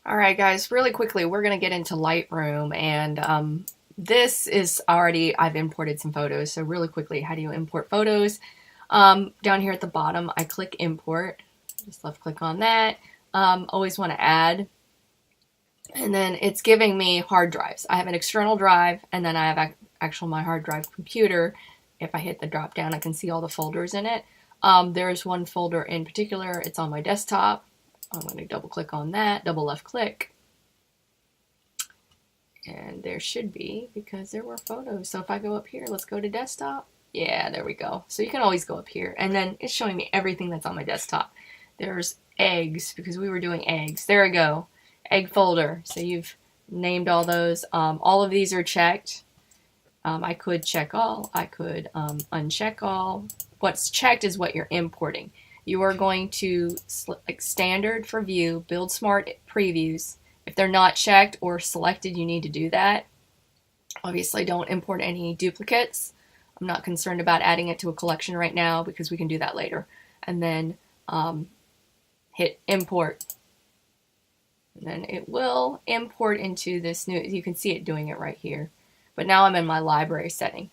All right, guys, really quickly, we're going to get into Lightroom, and this is already, I've imported some photos, so really quickly, how do you import photos? Down here at the bottom, I click import, just left click on that, always want to add, and then it's giving me hard drives. I have an external drive, and then I have actual my hard drive computer. If I hit the drop down, I can see all the folders in it. There's one folder in particular, it's on my desktop. I'm going to double click on that, double left click, and there should be, because there were photos. So if I go up here, let's go to desktop. Yeah, there we go. So you can always go up here, and then it's showing me everything that's on my desktop. There's eggs, because we were doing eggs. There we go, egg folder. So you've named all those. All of these are checked. I could check all, I could uncheck all. What's checked is what you're importing. You are going to, like standard for view, build smart previews. If they're not checked or selected, you need to do that. Obviously, don't import any duplicates. I'm not concerned about adding it to a collection right now because we can do that later. And then hit import. And then it will import into this new, you can see it doing it right here. But now I'm in my library setting.